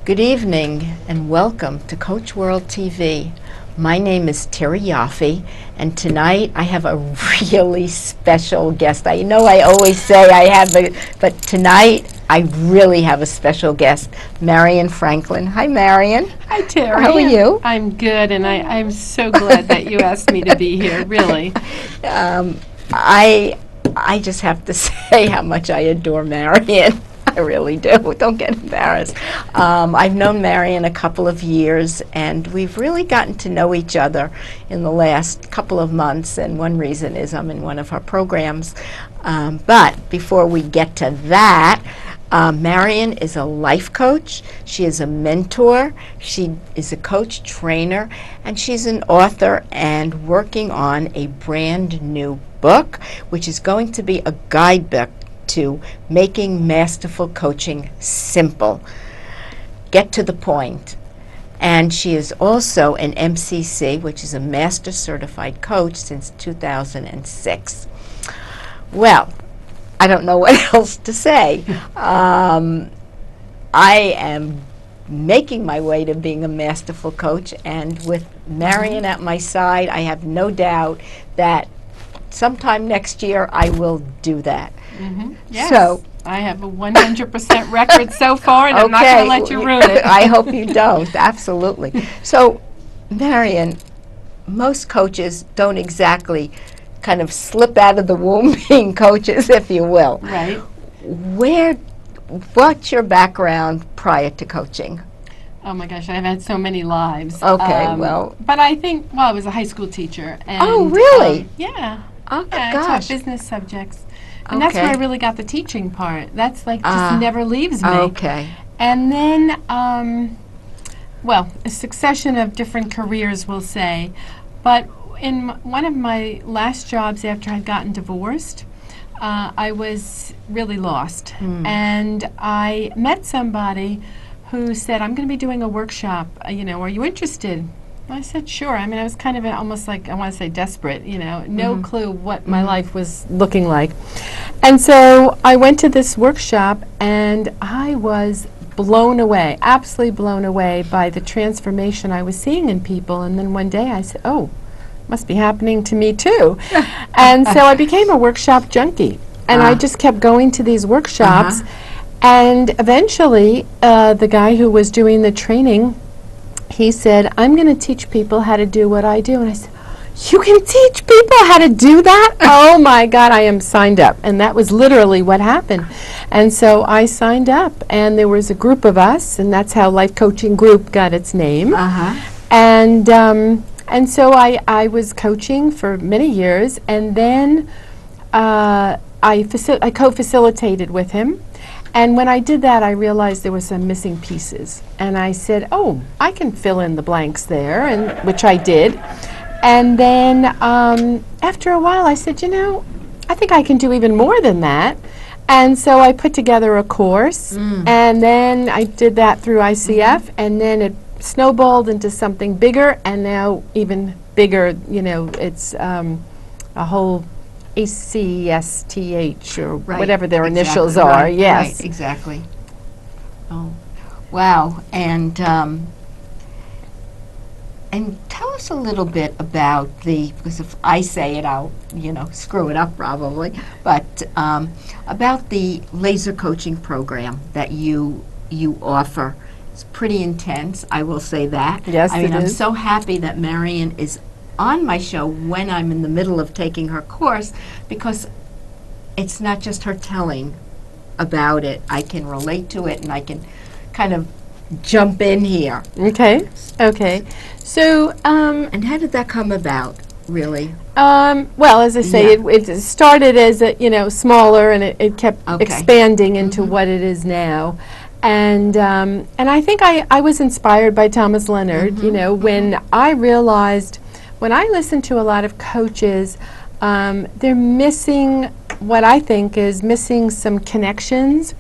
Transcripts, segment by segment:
Good evening and welcome to Coach World TV. My name is Terry Yoffe, and tonight I have a really special guest. I know I always say I have but tonight I really have a special guest, Marion Franklin. Hi, Marion. Hi, Terry. How are you? I'm good, and I'm so glad that you asked me to be here, really. I just have to say how much I adore Marion. I really do. Don't get embarrassed. I've known Marion a couple of years, and we've really gotten to know each other in the last couple of months, and one reason is I'm in one of her programs. But before we get to that, Marion is a life coach, she is a mentor, she is a coach trainer, and she's an author and working on a brand new book, which is going to be a guidebook to making masterful coaching simple. Get to the point. And she is also an MCC, which is a Master Certified Coach since 2006. Well, I don't know what else to say. I am making my way to being a masterful coach, and with Marion at my side, I have no doubt that sometime next year I will do that. Yes. So I have a 100% record so far, and I'm not going to let you ruin it. I hope you don't. Absolutely. So, Marion, most coaches don't exactly kind of slip out of the womb being coaches, if you will. Right. What's your background prior to coaching? Oh my gosh, I've had so many lives. Okay, well. But I think, I was a high school teacher. And, Oh, really? Yeah. Oh, Yeah, I gosh. taught business subjects. And that's where I really got the teaching part. That's like just never leaves me. Okay. And then, a succession of different careers, we'll say. But in one of my last jobs after I'd gotten divorced, I was really lost. And I met somebody who said, I'm going to be doing a workshop, are you interested? I said, sure. I mean, I was kind of almost like, I want to say desperate, no clue what my life was looking like. And so I went to this workshop, and I was blown away, absolutely blown away by the transformation I was seeing in people. And then one day I said, oh, must be happening to me too. And so I became a workshop junkie. And I just kept going to these workshops. And eventually, the guy who was doing the training, he said, I'm going to teach people how to do what I do. And I said, you can teach people how to do that? Oh my God, I am signed up. And that was literally what happened. And so I signed up, and there was a group of us, and that's how Life Coaching Group got its name. And so I was coaching for many years, and then I co-facilitated with him. And when I did that, I realized there were some missing pieces. And I said, oh, I can fill in the blanks there, and which I did. And then after a while, I said, I think I can do even more than that. And so I put together a course, and then I did that through ICF, and then it snowballed into something bigger, and now even bigger, it's a whole ACSTH or whatever their initials are. Yes. Right, exactly. Oh, wow. And tell us a little bit about because if I say it, I'll, screw it up probably, but about the laser coaching program that you offer. It's pretty intense, I will say that. Yes, I mean, it I'm is. so happy that Marion is on my show when I'm in the middle of taking her course, because it's not just her telling about it. I can relate to it, and I can kind of jump in here. Okay. So, And how did that come about, really? well, as I say, Yeah. it started as smaller, and it kept expanding into what it is now. And I think I was inspired by Thomas Leonard, when I realized, when I listen to a lot of coaches, they're missing what I think is missing some connections,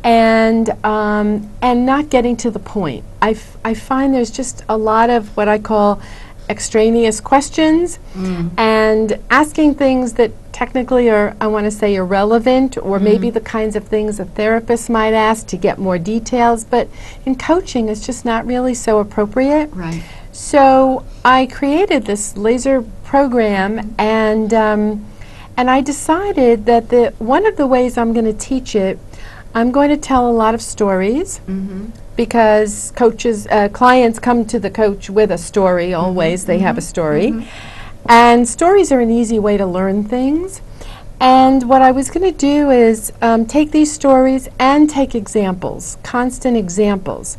and not getting to the point. I find there's just a lot of what I call extraneous questions and asking things that technically are, I want to say, irrelevant, or maybe the kinds of things a therapist might ask to get more details, but in coaching it's just not really so appropriate. Right. So I created this laser program, and I decided that one of the ways I'm going to teach it, I'm going to tell a lot of stories, because clients come to the coach with a story always. They have a story. And stories are an easy way to learn things. And what I was going to do is take these stories and take examples, constant examples.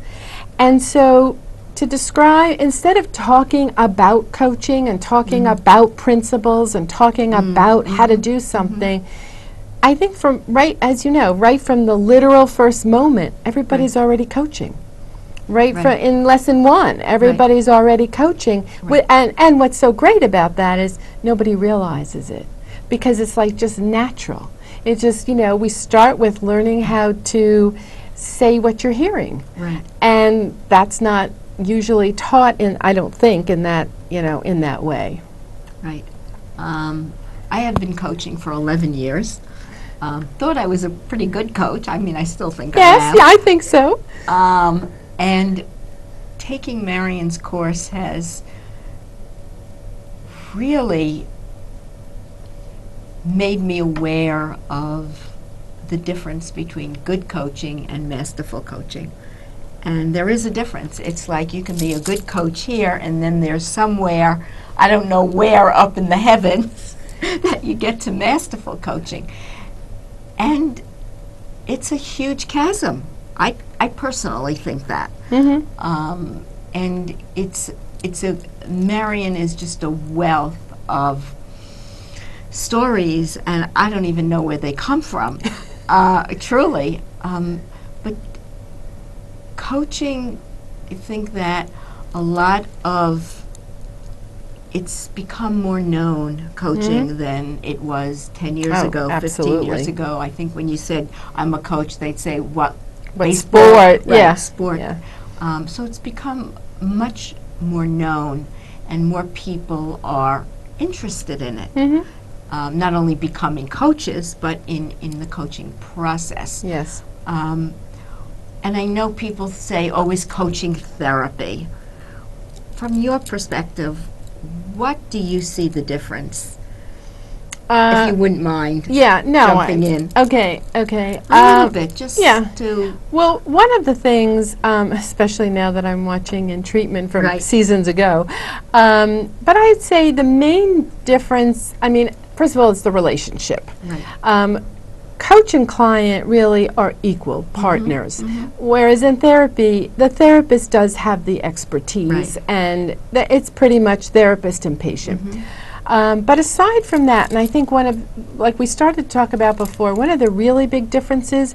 And so to describe, instead of talking about coaching and talking about principles and talking about how to do something, I think as you know, right from the literal first moment, everybody's already coaching. In lesson 1, everybody's already coaching. And what's so great about that is nobody realizes it, because it's like just natural. It's just, we start with learning how to say what you're hearing. Right. And that's not usually taught I don't think, in that, in that way. Right. I have been coaching for 11 years. Thought I was a pretty good coach. I mean, I still think I am. Yes, yeah, I think so. And taking Marion's course has really made me aware of the difference between good coaching and masterful coaching. And there is a difference. It's like you can be a good coach here, and then there's somewhere, I don't know where, up in the heavens, that you get to masterful coaching. And it's a huge chasm. I personally think that. And Marion is just a wealth of stories, and I don't even know where they come from, truly. But coaching, I think that a lot of it's become more known, coaching, than it was 10 years ago, 15 years ago. I think when you said, I'm a coach, they'd say, what sport? Right, Yeah. sport. Yeah. So it's become much more known, and more people are interested in it. Not only becoming coaches, but in the coaching process. Yes. And I know people say, oh, is coaching therapy? From your perspective, what do you see the difference? If you wouldn't mind jumping in. Okay. A little bit, just to... Well, one of the things, especially now that I'm watching in treatment from seasons ago, but I'd say the main difference, I mean, first of all, it's the relationship. Right. Coach and client really are equal partners, whereas in therapy, the therapist does have the expertise, and it's pretty much therapist and patient. But aside from that, and I think like we started to talk about before, one of the really big differences,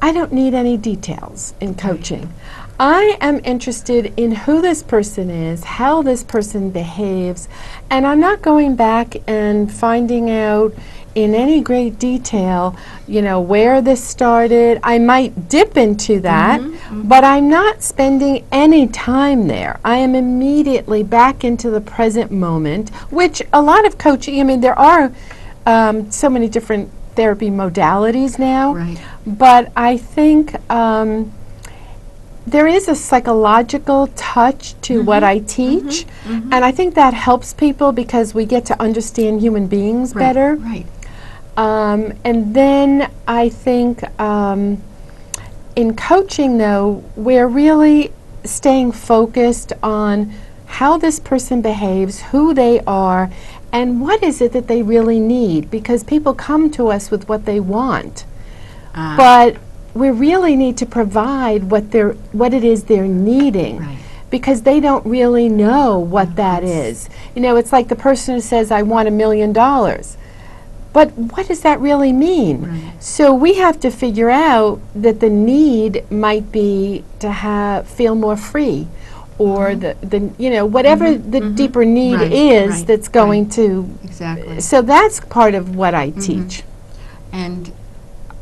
I don't need any details in coaching. I am interested in who this person is, how this person behaves, and I'm not going back and finding out in any great detail, where this started. I might dip into that, but I'm not spending any time there. I am immediately back into the present moment, which a lot of coaching, I mean, there are so many different therapy modalities now, but I think there is a psychological touch to what I teach, and I think that helps people because we get to understand human beings better. Right. And then I think in coaching, though, we're really staying focused on how this person behaves, who they are, and what is it that they really need, because people come to us with what they want, but we really need to provide what it is they're needing, because they don't really know what that is. It's like the person who says, I want $1 million. But what does that really mean? So we have to figure out that the need might be to feel more free, or whatever the deeper need is that's going to. Exactly. So that's part of what I teach. And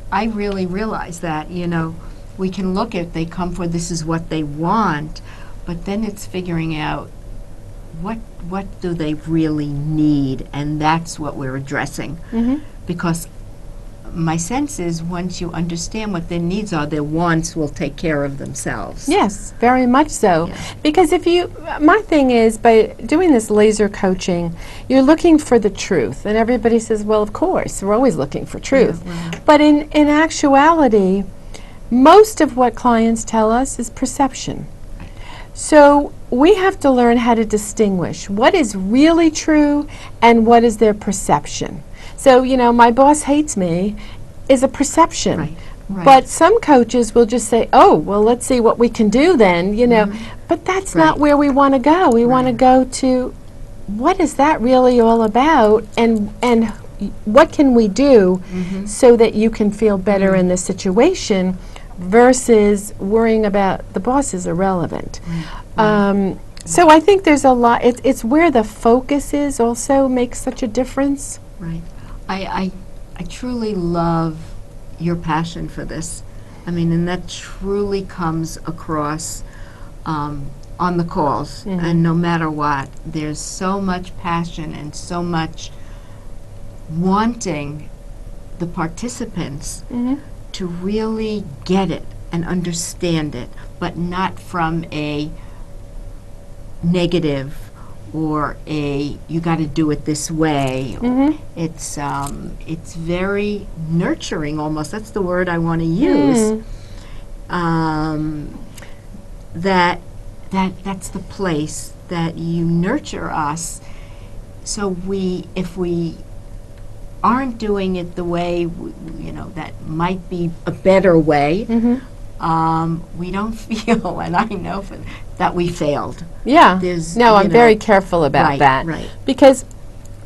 I really realize that, we can look at, they come for this is what they want, but then it's figuring out what do they really need, and that's what we're addressing. Because my sense is once you understand what their needs are, their wants will take care of themselves. Yes, very much so. Yeah. Because my thing is, by doing this laser coaching, you're looking for the truth. And everybody says, well, of course, we're always looking for truth. Yeah, right. But in actuality, most of what clients tell us is perception. So we have to learn how to distinguish what is really true and what is their perception. So, my boss hates me is a perception. Right, right. But some coaches will just say, oh, well, let's see what we can do then, But that's not Right. where we want to go. We want to Right. go to what is that really all about, and what can we do so that you can feel better in this situation versus worrying about the boss is irrelevant. So I think there's a lot. It's where the focus is also makes such a difference. Right. I truly love your passion for this. I mean, and that truly comes across on the calls. And no matter what, there's so much passion and so much wanting the participants to really get it and understand it, but not from a negative or a you got to do it this way. It's very nurturing almost. That's the word I want to use. That's the place that you nurture us. So if we aren't doing it the way that might be a better way, we don't feel, and I know that we failed. Yeah. No, I'm very careful about Right, that. right. Because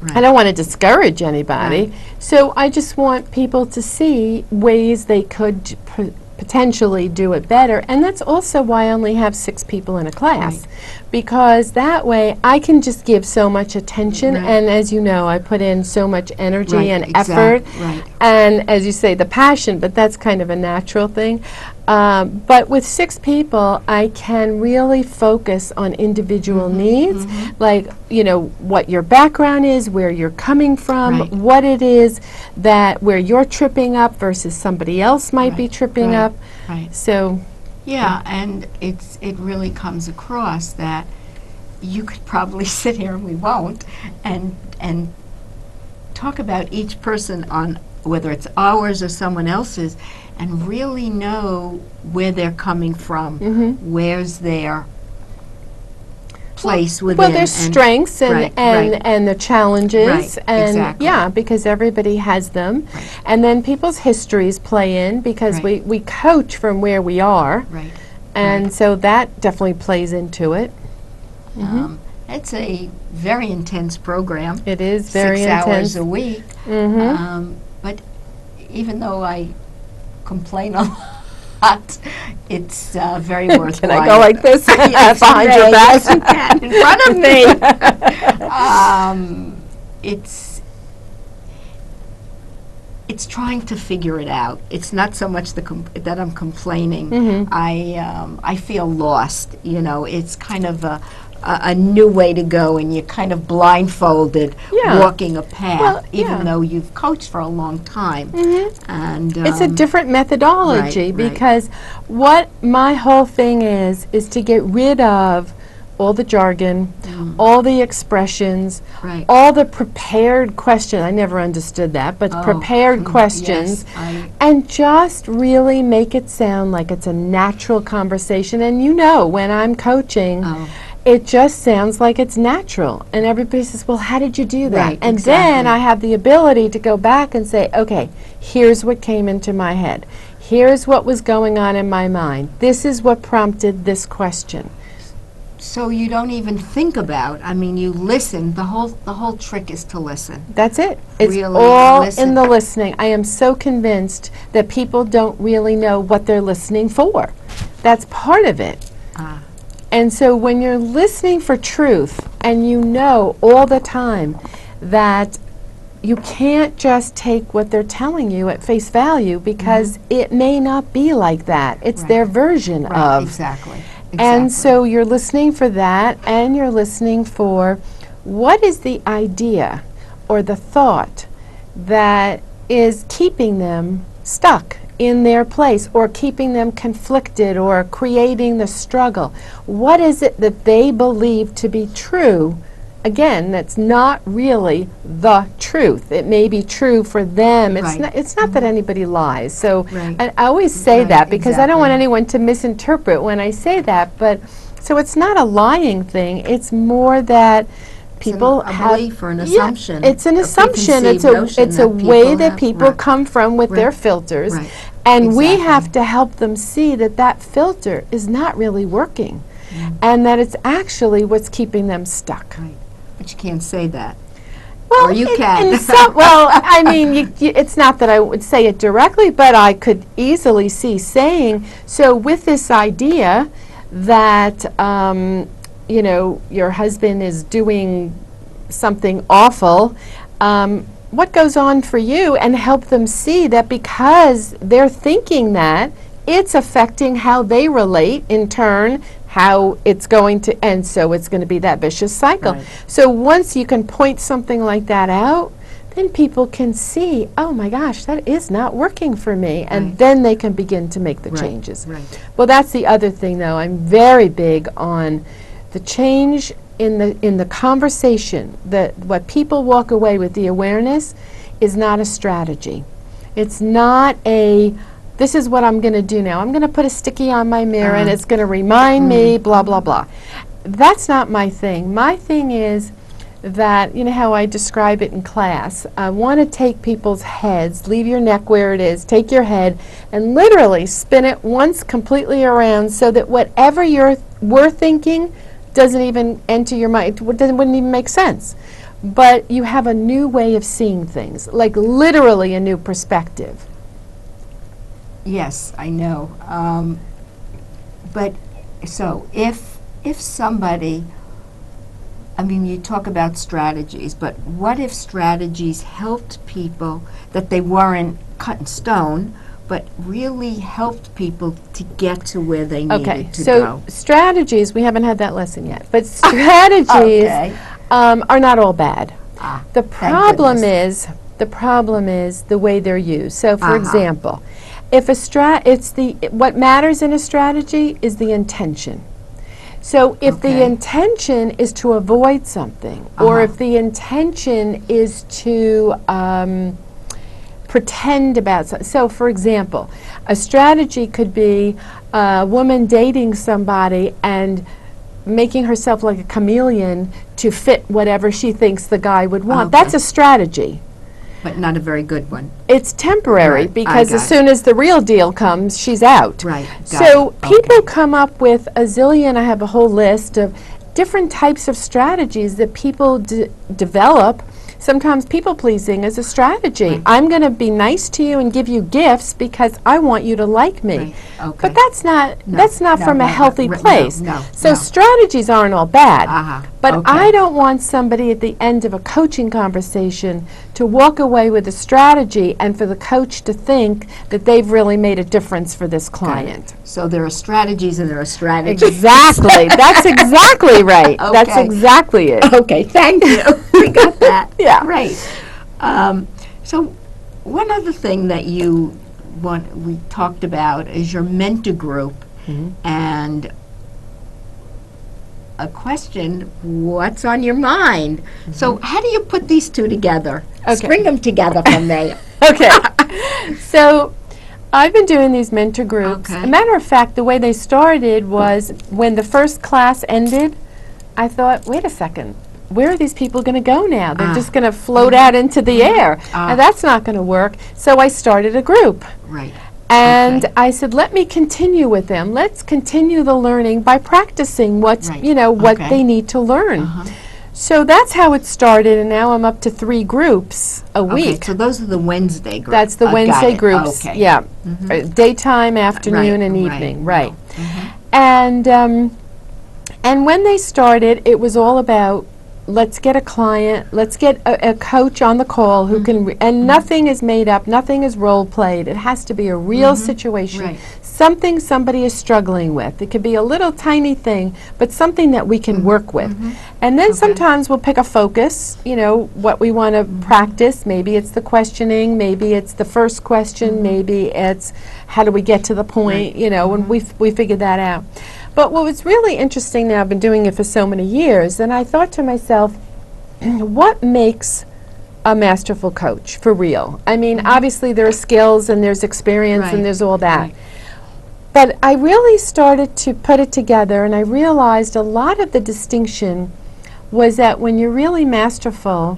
Right. I don't want to discourage anybody. Right. So I just want people to see ways they could potentially do it better. And that's also why I only have 6 people in a class. Right. Because that way I can just give so much attention. Right. And as you know, I put in so much energy Right, and exact- effort. right. And as you say, the passion, but that's kind of a natural thing. But with 6 people, I can really focus on individual needs, like, what your background is, where you're coming from, Right. what it is where you're tripping up versus somebody else might be Right, tripping right, up. right. So, Yeah, and it really comes across that you could probably sit here, and we won't, and talk about each person on whether it's ours or someone else's, and really know where they're coming from, where's their place within. well, there's strengths and, Right, and, right. and the challenges. Right, and exactly. yeah, because everybody has them. Right. And then people's histories play in because Right. we coach from where we are. Right. And Right. so that definitely plays into it. It's a very intense program. It is very 6 intense. hours a week. But even though I complain a lot, it's very worthwhile. Can I go like this Yes, behind you your may. back? Yes, you can, in front of me. It's trying to figure it out. It's not so much that I'm complaining. I feel lost. It's kind of a new way to go, and you're kind of blindfolded, Yeah. walking a path, Well, even yeah. though you've coached for a long time. And It's a different methodology right. because what my whole thing is to get rid of all the jargon, all the expressions, Right. all the prepared questions. I never understood that, but prepared questions. Yes, And just really make it sound like it's a natural conversation. And when I'm coaching, it just sounds like it's natural. And everybody says, well, how did you do that? Right, and exactly. then I have the ability to go back and say, okay, here's what came into my head. Here's what was going on in my mind. This is what prompted this question. So you don't even think about. You listen. The whole trick is to listen. That's it. It's Really all listen. in the listening. I am so convinced that people don't really know what they're listening for. That's part of it. And so when you're listening for truth and all the time that you can't just take what they're telling you at face value because it may not be like that. It's Right. their version Right. of. Exactly. And Exactly. so you're listening for that, and you're listening for what is the idea or the thought that is keeping them stuck in their place, or keeping them conflicted, or creating the struggle. What is it that they believe to be true? Again, that's not really the truth. It may be true for them. Right. It's not that anybody lies. So Right. and I always say Right, that because I don't want exactly. anyone to misinterpret when I say that. But so it's not a lying thing. It's more that people a have belief or an yeah, assumption, it's an a assumption. It's preconceived notion it's a that way people that have. people Right. come from with their Right. filters, Right. and we Exactly. have to help them see that that filter is not really working, and that it's actually what's keeping them stuck. Right. But you can't say that. Well, Or you can. well, I mean, it's not that I would say it directly, but I could easily see saying, so with this idea that, your husband is doing something awful, what goes on for you, and help them see that because they're thinking that, it's affecting how they relate, in turn, how it's going to end. So it's going to be that vicious cycle. Right. So once you can point something like that out, then people can see, oh my gosh, that is not working for me. And Right. then they can begin to make the Right, changes. right. Well, that's the other thing, though. I'm very big on the change in the conversation, that what people walk away with, the awareness, is not a strategy. It's not a, this is what I'm going to do now. I'm going to put a sticky on my mirror and it's going to remind me, blah, blah, blah. That's not my thing. My thing is that, you know how I describe it in class, I want to take people's heads, leave your neck where it is, take your head, and literally spin it once completely around so that whatever we're thinking doesn't even enter your mind. It wouldn't even make sense. But you have a new way of seeing things, like literally a new perspective. Yes, I know. But so if somebody, I mean, you talk about strategies, but what if strategies helped people, that they weren't cut in stone, but really helped people to get to where they needed to so go? strategies, we haven't had that lesson yet, but strategies Okay. are not all bad. The thank problem goodness. is the way they're used. So, for Uh-huh. example, if what matters in a strategy is the intention. So, if the Okay. intention is to avoid something, or if the intention is to pretend about something. So, for example, a strategy could be a woman dating somebody and making herself like a chameleon to fit whatever she thinks the guy would want. Okay. That's a strategy. But not a very good one. It's temporary, Right, I because got as it. soon as the real deal comes, she's out. Right, got So it. people Okay. come up with a zillion, I have a whole list of different types of strategies that people develop. Sometimes people-pleasing is a strategy. Right. I'm going to be nice to you and give you gifts because I want you to like me. Right, okay. But that's not No, no, from no, a no, healthy no, place. no, So no. strategies aren't all bad. Uh-huh, But okay. I don't want somebody at the end of a coaching conversation to walk away with a strategy and for the coach to think that they've really made a difference for this client. So there are strategies and there are strategies. Exactly. That's exactly right. That's Okay. exactly it. Okay, thank you. We got that. Yeah. Great. So one other thing that we talked about is your mentor group, and a question, what's on your mind? So how do you put these two together? Okay. String them together for me. Okay. So I've been doing these mentor groups. Okay. A matter of fact, the way they started was when the first class ended, I thought, wait a second, where are these people going to go now? They're just going to float out into the air. Now, that's not going to work. So I started a group. Right. And Okay. I said, let me continue with them. Let's continue the learning by practicing what's, Right. what Okay. they need to learn. So that's how it started, and now I'm up to 3 groups a Okay, week. so those are the Wednesday groups. That's the Got Wednesday it. groups. Okay. Yeah. Daytime, afternoon, and right, evening. right. And when they started, it was all about, let's get a client, let's get a coach on the call who can, and nothing is made up, nothing is role played. It has to be a real situation. Right. something somebody is struggling with. It could be a little tiny thing, but something that we can work with. And then sometimes we'll pick a focus, what we want to practice. Maybe it's the questioning, maybe it's the first question, maybe it's how do we get to the point, and we figured that out. But what was really interesting now, I've been doing it for so many years, and I thought to myself, what makes a masterful coach for real? I mean, obviously there are skills and there's experience and there's all that. But I really started to put it together, and I realized a lot of the distinction was that when you're really masterful,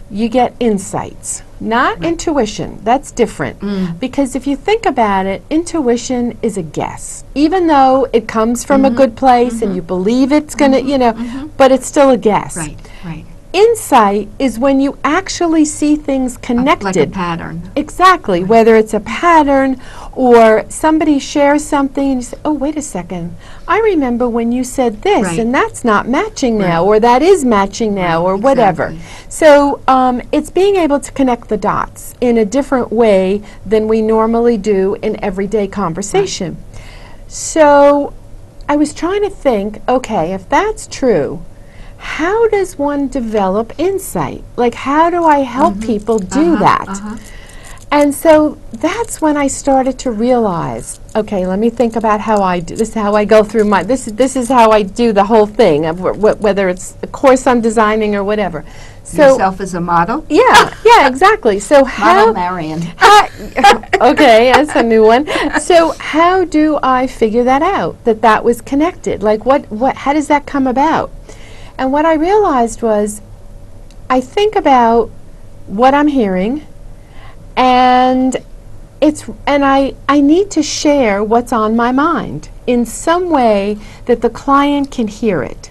you get insights, not intuition. That's different. Because if you think about it, intuition is a guess. Even though it comes from a good place and you believe it's going to, but it's still a guess. Right. Insight is when you actually see things connected. Like a pattern. Exactly. Whether it's a pattern or somebody shares something and you say, oh, wait a second. I remember when you said this and that's not matching now, or that is matching now, or whatever. So it's being able to connect the dots in a different way than we normally do in everyday conversation. So I was trying to think, okay, if that's true, how does one develop insight? Like, how do I help people do that? And so that's when I started to realize, okay, let me think about how I do this. Is how I go through my this is how I do the whole thing, of whether it's a course I'm designing or whatever. So yourself as a model. Yeah, exactly. So Model Marion. Okay, that's a new one. So how do I figure that out? That was connected. Like, how does that come about? And what I realized was, I think about what I'm hearing, and I need to share what's on my mind in some way that the client can hear it.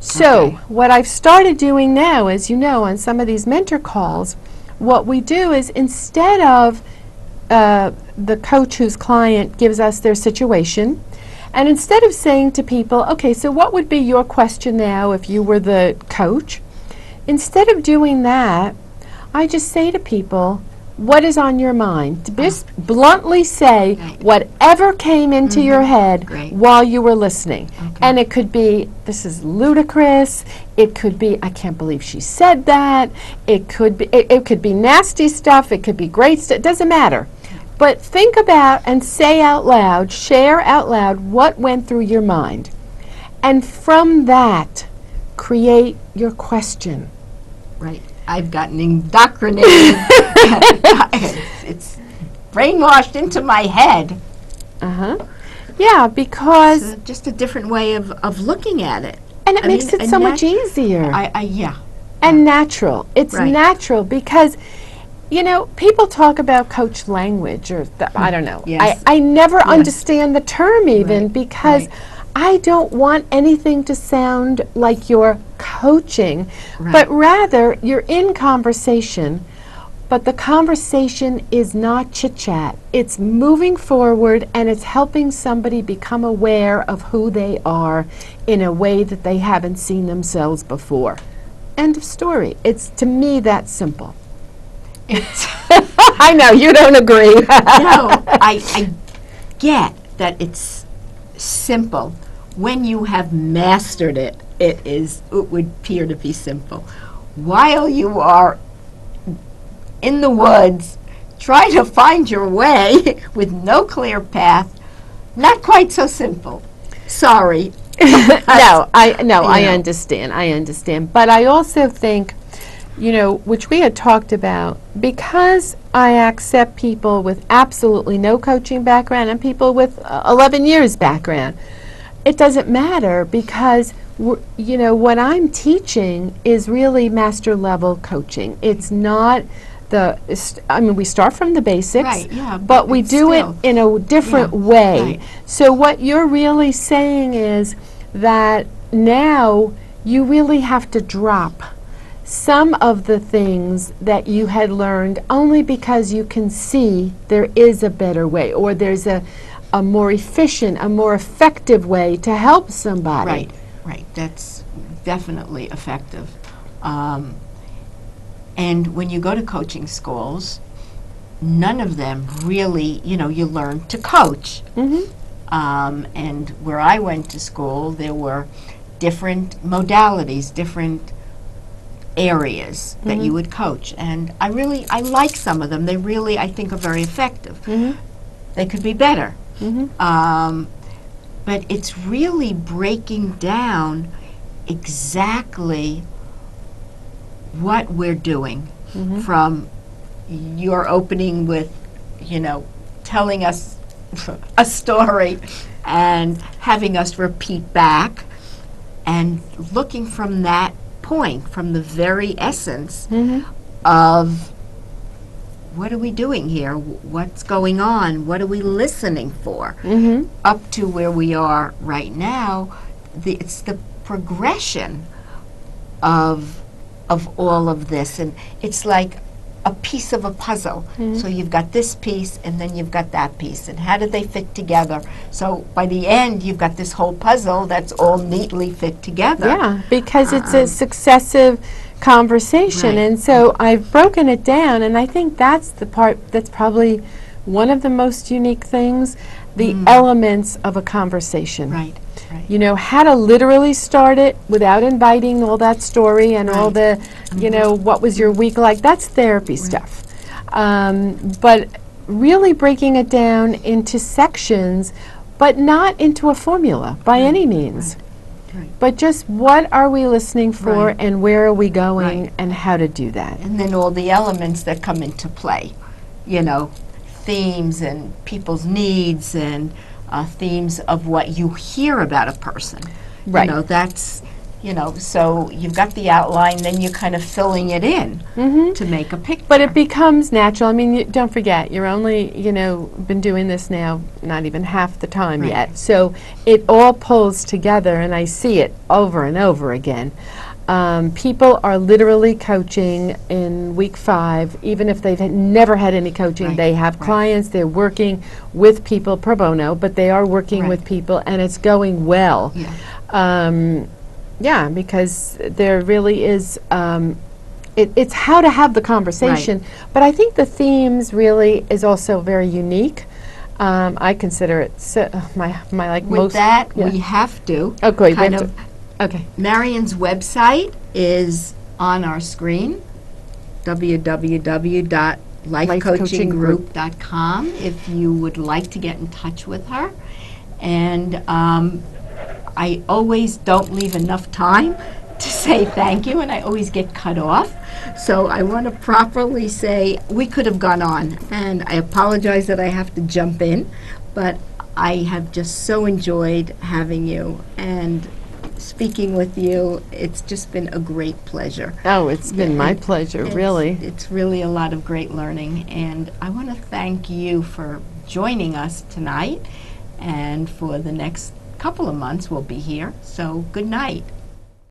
So what I've started doing now, as you know, on some of these mentor calls, what we do is, instead of the coach whose client gives us their situation, and instead of saying to people, okay, so what would be your question now if you were the coach? Instead of doing that, I just say to people, what is on your mind? Just bluntly say whatever came into your head while you were listening. And it could be, this is ludicrous. It could be, I can't believe she said that. It could be, it could be nasty stuff. It could be great stuff. It doesn't matter. But think about and say out loud, share out loud what went through your mind. And from that, create your question. Right. I've gotten indoctrinated. It's brainwashed into my head. Yeah, because... It's just a different way of looking at it. And it makes it so much easier. And natural. It's natural because... people talk about coach language, or I don't know. I never understand the term even because I don't want anything to sound like you're coaching, but rather you're in conversation, but the conversation is not chit-chat. It's moving forward, and it's helping somebody become aware of who they are in a way that they haven't seen themselves before. End of story. It's, to me, that simple. I know, you don't agree. No, I get that it's simple. When you have mastered it, it would appear to be simple. While you are in the woods, trying to find your way with no clear path, not quite so simple. Sorry. I understand. But I also think, which we had talked about, because I accept people with absolutely no coaching background and people with 11 years background, it doesn't matter, because what I'm teaching is really master level coaching. It's not we start from the basics, but we do it in a different way. So what you're really saying is that now you really have to drop some of the things that you had learned only because you can see there is a better way, or there's a more efficient, a more effective way to help somebody. Right. That's definitely effective. And when you go to coaching schools, none of them really, you learn to coach. Mm-hmm. And where I went to school, there were different modalities, different areas that you would coach. And I like some of them. They really, I think, are very effective. Mm-hmm. They could be better. Mm-hmm. But it's really breaking down exactly what we're doing from your opening with, telling us a story and having us repeat back and looking from that point, from the very essence of what are we doing here? What's going on? What are we listening for? Up to where we are right now, it's the progression of all of this, and it's like a piece of a puzzle. So you've got this piece, and then you've got that piece, and how do they fit together? So by the end, you've got this whole puzzle that's all neatly fit together. Yeah, because it's a successive conversation, Right. and so I've broken it down, and I think that's the part that's probably one of the most unique things, the elements of a conversation. Right. How to literally start it without inviting all that story and all Right. the, what was your week like? That's therapy stuff. But really breaking it down into sections, but not into a formula by any means. Right. But just what are we listening for Right. and where are we going Right. and how to do that. And then all the elements that come into play, themes and people's needs and themes of what you hear about a person. Right. That's, so you've got the outline, then you're kind of filling it in to make a picture. But it becomes natural. I mean, don't forget, you're only, been doing this now not even half the time Right. yet. So it all pulls together, and I see it over and over again. People are literally coaching in week 5, even if they've never had any coaching. Right. They have Right. clients, they're working with people pro bono, but they are working Right. with people, and it's going well. Yeah. Yeah, because there really is, it's how to have the conversation, but I think the themes really is also very unique. I consider it my like With most. that, yeah. we have to Okay, kind we have of. Okay. Marion's website is on our screen, www.lifecoachinggroup.com, if you would like to get in touch with her. And I always don't leave enough time to say thank you, and I always get cut off. So I want to properly say we could have gone on, and I apologize that I have to jump in, but I have just so enjoyed having you and speaking with you. It's just been a great pleasure. Oh, it's been my pleasure, really. It's really a lot of great learning, and I want to thank you for joining us tonight, and for the next couple of months we'll be here. So good night.